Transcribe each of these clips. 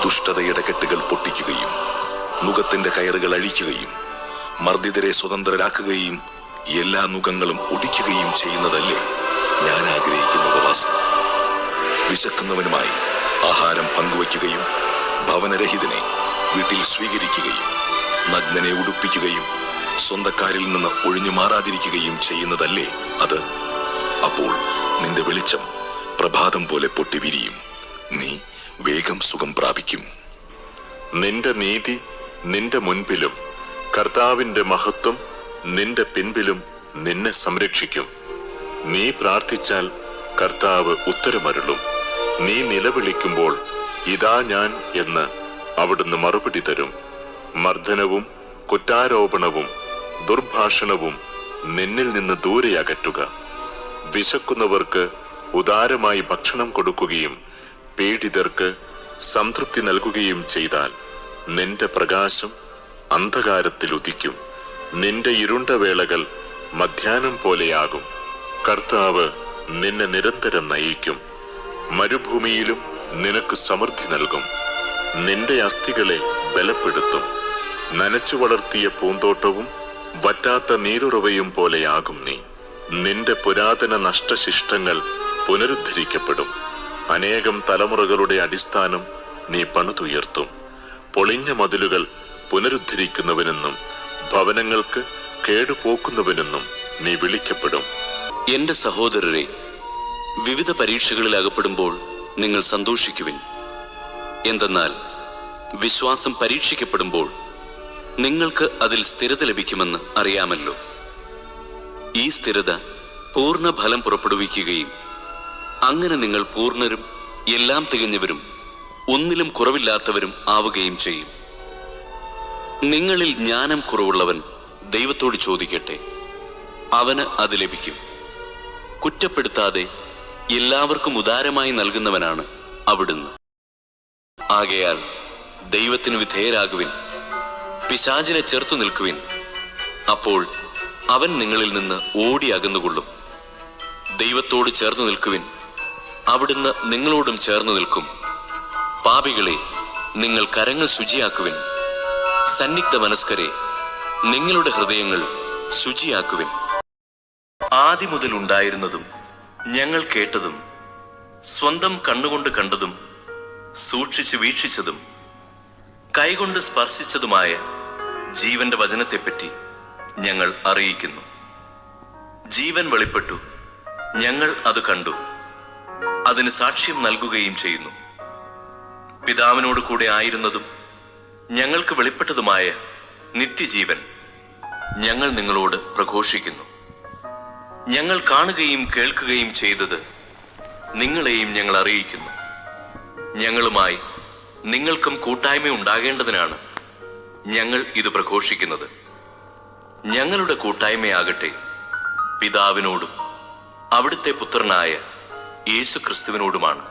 ദുഷ്ടതയുടെ കെട്ടുകൾ പൊട്ടിക്കുകയും നുകത്തിന്റെ കയറുകൾ അഴിക്കുകയും മർദ്ദിതരെ സ്വതന്ത്രരാക്കുകയും എല്ലാ നുകങ്ങളും ഒടിക്കുകയും ചെയ്യുന്നതല്ലേ ഞാൻ ആഗ്രഹിക്കുന്ന ഉപവാസം. വിശക്കുന്നവനുമായി ആഹാരം പങ്കുവയ്ക്കുകയും ഭവനരഹിതനെ വീട്ടിൽ സ്വീകരിക്കുകയും നഗ്നനെ ഉടുപ്പിക്കുകയും സ്വന്തക്കാരിൽ നിന്ന് ഒഴിഞ്ഞു മാറാതിരിക്കുകയും ചെയ്യുന്നതല്ലേ അത്. അപ്പോൾ നിന്റെ വെളിച്ചം പ്രഭാതം പോലെ പൊട്ടിവിരിയും, നീ വേഗം സുഖം പ്രാപിക്കും. നിന്റെ നീതി നിന്റെ മുൻപിലും കർത്താവിന്റെ മഹത്വം നിന്റെ പിൻപിലും നിന്നെ സംരക്ഷിക്കും. നീ പ്രാർത്ഥിച്ചാൽ കർത്താവ് ഉത്തരമരുളും. നീ നിലവിളിക്കുമ്പോൾ ഇതാ ഞാൻ എന്ന് അവിടുന്ന് മറുപടി തരും. മർദ്ദനവും കുറ്റാരോപണവും ദുർഭാഷണവും നിന്നിൽ നിന്ന് ദൂരെ അകറ്റുക. വിശക്കുന്നവർക്ക് ഉദാരമായി ഭക്ഷണം കൊടുക്കുകയും പീഡിതർക്ക് സംതൃപ്തി നൽകുകയും ചെയ്താൽ നിന്റെ പ്രകാശം അന്ധകാരത്തിൽ ഉദിക്കും. നിന്റെ ഇരുണ്ട വേളകൾ മധ്യാഹ്നം പോലെയാകും. കർത്താവ് നിന്നെ നിരന്തരം നയിക്കും. മരുഭൂമിയിലും നിനക്ക് സമൃദ്ധി നൽകും. നിന്റെ അസ്ഥികളെ ബലപ്പെടുത്തും. നനച്ചു വളർത്തിയ പൂന്തോട്ടവും വറ്റാത്ത നീരുറവയും പോലെയാകും നീ. നിന്റെ പുരാതന നഷ്ടശിഷ്ടങ്ങൾ പുനരുദ്ധരിക്കപ്പെടും. അനേകം തലമുറകളുടെ അടിസ്ഥാനം നീ പണിതുയർത്തും. പൊളിഞ്ഞ മതിലുകൾ പുനരുദ്ധരിക്കുന്നവനെന്നും ഭവനങ്ങൾക്ക് കേടുപോക്കുന്നവനെന്നും നീ വിളിക്കപ്പെടും. എന്റെ സഹോദരരെ, വിവിധ പരീക്ഷകളിൽ അകപ്പെടുമ്പോൾ നിങ്ങൾ സന്തോഷിക്കുവിൻ. എന്തെന്നാൽ വിശ്വാസം പരീക്ഷിക്കപ്പെടുമ്പോൾ നിങ്ങൾക്ക് അതിൽ സ്ഥിരത ലഭിക്കുമെന്ന് അറിയാമല്ലോ. ഈ സ്ഥിരത പൂർണ്ണ ഫലം പുറപ്പെടുവിക്കുകയും അങ്ങനെ നിങ്ങൾ പൂർണ്ണരും എല്ലാം തികഞ്ഞവരും ഒന്നിലും കുറവില്ലാത്തവരും ആവുകയും ചെയ്യും. നിങ്ങളിൽ ജ്ഞാനം കുറവുള്ളവൻ ദൈവത്തോട് ചോദിക്കട്ടെ, അവന് അത് ലഭിക്കും. കുറ്റപ്പെടുത്താതെ എല്ലാവർക്കും ഉദാരമായി നൽകുന്നവനാണ് അവിടുന്ന്. ആകയാൽ ദൈവത്തിന് വിധേയരാകുവിൻ, പിശാചിനെ ചെറുത്തു നിൽക്കുവിൻ. അപ്പോൾ അവൻ നിങ്ങളിൽ നിന്ന് ഓടി അകന്നുകൊള്ളും. ദൈവത്തോട് ചേർന്നു നിൽക്കുവിൻ, അവിടുന്ന് നിങ്ങളോടും ചേർന്നു നിൽക്കും. പാപികളെ, നിങ്ങൾ കരങ്ങൾ ശുചിയാക്കുവിൻ. സന്നിഗ്ധ മനസ്കരെ, നിങ്ങളുടെ ഹൃദയങ്ങൾ ശുചിയാക്കുവിൻ. ആദ്യം മുതൽ ഉണ്ടായിരുന്നതും ഞങ്ങൾ കേട്ടതും സ്വന്തം കണ്ണുകൊണ്ട് കണ്ടതും സൂക്ഷിച്ചു വീക്ഷിച്ചതും കൈകൊണ്ട് സ്പർശിച്ചതുമായ ജീവന്റെ വചനത്തെപ്പറ്റി ഞങ്ങൾ അറിയിക്കുന്നു. ജീവൻ വെളിപ്പെട്ടു, ഞങ്ങൾ അത് കണ്ടു, അതിന് സാക്ഷ്യം നൽകുകയും ചെയ്യുന്നു. പിതാവിനോട് കൂടെ ആയിരുന്നതും ഞങ്ങൾക്ക് വെളിപ്പെട്ടതുമായ നിത്യജീവൻ ഞങ്ങൾ നിങ്ങളോട് പ്രഘോഷിക്കുന്നു. ഞങ്ങൾ കാണുകയും കേൾക്കുകയും ചെയ്തത് നിങ്ങളെയും ഞങ്ങൾ അറിയിക്കുന്നു. ഞങ്ങളുമായി നിങ്ങൾക്കും കൂട്ടായ്മ ഉണ്ടാകേണ്ടതിനാണ് ഞങ്ങൾ ഇത് പ്രഘോഷിക്കുന്നത്. ഞങ്ങളുടെ കൂട്ടായ്മയാകട്ടെ പിതാവിനോടും അവിടുത്തെ പുത്രനായ യേശു ക്രിസ്തുവിനോടുമാണ്.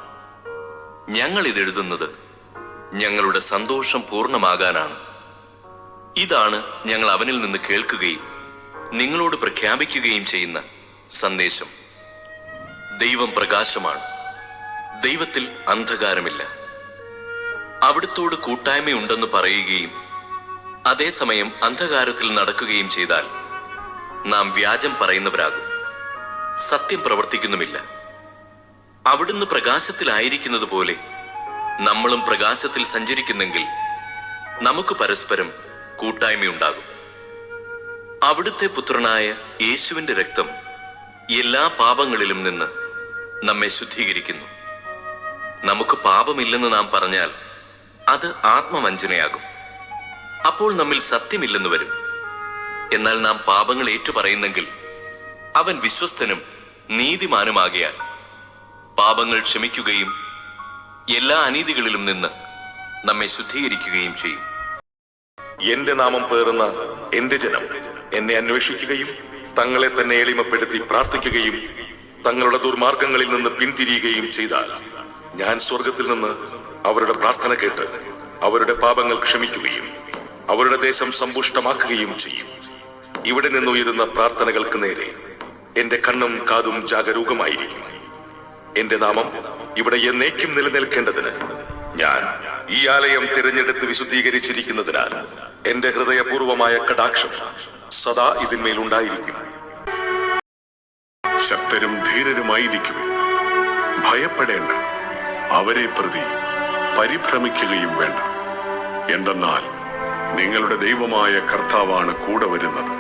ഞങ്ങൾ ഇതെഴുതുന്നത് ഞങ്ങളുടെ സന്തോഷം പൂർണ്ണമാകാനാണ്. ഇതാണ് ഞങ്ങൾ അവനിൽ നിന്ന് കേൾക്കുകയും നിങ്ങളോട് പ്രഖ്യാപിക്കുകയും ചെയ്യുന്ന സന്ദേശം. ദൈവം പ്രകാശമാണ്, ദൈവത്തിൽ അന്ധകാരമില്ല. അവിടുത്തോട് കൂട്ടായ്മയുണ്ടെന്ന് പറയുകയും അതേസമയം അന്ധകാരത്തിൽ നടക്കുകയും ചെയ്താൽ നാം വ്യാജം പറയുന്നവരാകും, സത്യം പ്രവർത്തിക്കുന്നുമില്ല. അവിടുന്ന് പ്രകാശത്തിലായിരിക്കുന്നത് പോലെ നമ്മളും പ്രകാശത്തിൽ സഞ്ചരിക്കുന്നെങ്കിൽ നമുക്ക് പരസ്പരം കൂട്ടായ്മയുണ്ടാകും. അവിടുത്തെ പുത്രനായ യേശുവിന്റെ രക്തം എല്ലാ പാപങ്ങളിലും നിന്ന് നമ്മെ ശുദ്ധീകരിക്കുന്നു. നമുക്ക് പാപമില്ലെന്ന് നാം പറഞ്ഞാൽ അത് ആത്മവഞ്ചനയാകും. അപ്പോൾ നമ്മിൽ സത്യമില്ലെന്ന് വരും. എന്നാൽ നാം പാപങ്ങൾ ഏറ്റുപറയുന്നെങ്കിൽ അവൻ വിശ്വസ്തനും നീതിമാനുമാകയാൽ പാപങ്ങൾ ക്ഷമിക്കുകയും എല്ലാ അനീതികളിലും നിന്ന് നമ്മെ ശുദ്ധീകരിക്കുകയും ചെയ്യും. എന്റെ നാമം പേറുന്ന എന്റെ ജനം എന്നെ അന്വേഷിക്കുകയും തങ്ങളെ തന്നെ എളിമപ്പെടുത്തി പ്രാർത്ഥിക്കുകയും തങ്ങളുടെ ദുർമാർഗങ്ങളിൽ നിന്ന് പിന്തിരിയുകയും ചെയ്താൽ ഞാൻ സ്വർഗത്തിൽ നിന്ന് അവരുടെ പ്രാർത്ഥന കേട്ട് അവരുടെ പാപങ്ങൾ ക്ഷമിക്കുകയും അവരുടെ ദേശം സമ്പുഷ്ടമാക്കുകയും ചെയ്യും. ഇവിടെ നിന്നുയരുന്ന പ്രാർത്ഥനകൾക്ക് നേരെ എന്റെ കണ്ണും കാതും ജാഗരൂകമായിരിക്കും. എന്റെ നാമം ഇവിടെ എന്നേക്കും നിലനിൽക്കേണ്ടതിന് ഞാൻ ഈ ആലയം തിരഞ്ഞെടുത്ത് വിശുദ്ധീകരിച്ചിരിക്കുന്നതിനാൽ എന്റെ ഹൃദയപൂർവമായ കടാക്ഷം സദാ ഇതിന്മേൽ ഉണ്ടായിരിക്കും. ശക്തരും ധീരരുമായിരിക്കുവിൻ. ഭയപ്പെടേണ്ട, അവരെ പ്രതി പരിഭ്രമിക്കുകയും വേണ്ട. എന്തെന്നാൽ നിങ്ങളുടെ ദൈവമായ കർത്താവാണ് കൂടെ വരുന്നത്.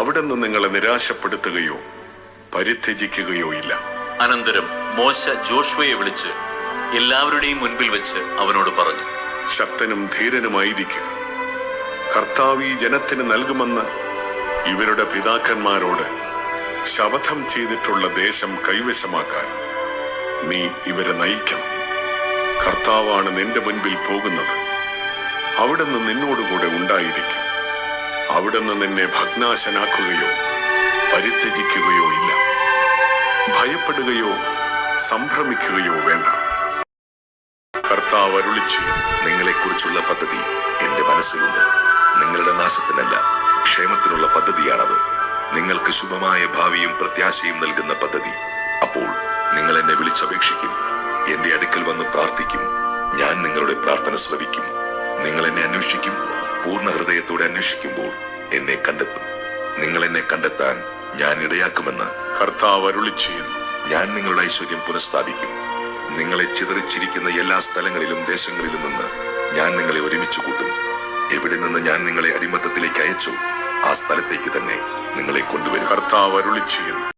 അവിടുന്ന് നിങ്ങളെ നിരാശപ്പെടുത്തുകയോ പരിത്യജിക്കുകയോ ഇല്ല. അനന്തരം മോശ ജോഷുവയെ വിളിച്ച് എല്ലാവരുടെയും മുൻപിൽ വെച്ച് അവനോട് പറഞ്ഞു, ശക്തനും ധീരനുമായിരിക്കുക. കർത്താവ് ഈ ജനത്തിന് നൽകുമെന്ന് ഇവരുടെ പിതാക്കന്മാരോട് ശപഥം ചെയ്തിട്ടുള്ള ദേശം കൈവശമാക്കാൻ നീ ഇവരെ നയിക്കണം. കർത്താവാണ് നിന്റെ മുൻപിൽ പോകുന്നത്. അവിടുന്ന് നിന്നോടുകൂടെ ഉണ്ടായിരിക്കും. അവിടുന്ന് നിന്നെ ഭഗ്നാശനാക്കുകയോ പരിത്യജിക്കുകയോ ഇല്ല. ഭയപ്പെടുകയോ സംഭ്രമിക്കുകയോ വേണ്ട. കർത്താവ് അരുളിച്ചെയ്യുന്നു, നിങ്ങളെക്കുറിച്ചുള്ള പദ്ധതി എന്റെ മനസ്സിലുണ്ട്. നിങ്ങളുടെ നാശത്തിനല്ല, ക്ഷേമത്തിനുള്ള പദ്ധതിയാണത്. നിങ്ങൾക്ക് ശുഭമായ ഭാവിയും പ്രത്യാശയും നൽകുന്ന പദ്ധതി. അപ്പോൾ നിങ്ങൾ എന്നെ വിളിച്ചപേക്ഷിക്കും, എന്റെ അടുക്കൽ വന്ന് പ്രാർത്ഥിക്കും. ഞാൻ നിങ്ങളുടെ പ്രാർത്ഥന ശ്രവിക്കും. നിങ്ങൾ എന്നെ അന്വേഷിക്കും. പൂർണ്ണ ഹൃദയത്തോടെ അന്വേഷിക്കുമ്പോൾ എന്നെ കണ്ടെത്തും. നിങ്ങൾ എന്നെ കണ്ടെത്താൻ ഞാൻ ഇടയാക്കുമെന്ന് കർത്താവ് അരുളിച്ചെയ്യുന്നു. ഞാൻ നിങ്ങളുടെ ഐശ്വര്യം പുനഃസ്ഥാപിക്കും. നിങ്ങളെ ചിതറിച്ചിരിക്കുന്ന എല്ലാ സ്ഥലങ്ങളിലും ദേശങ്ങളിലും നിന്ന് ഞാൻ നിങ്ങളെ ഒരുമിച്ച് കൂട്ടും. എവിടെ നിന്ന് ഞാൻ നിങ്ങളെ അടിമത്തത്തിലേക്ക് അയച്ചു, ആ സ്ഥലത്തേക്ക് തന്നെ നിങ്ങളെ കൊണ്ടുവരും. കർത്താവ് അരുളിച്ചെയ്യുന്നു.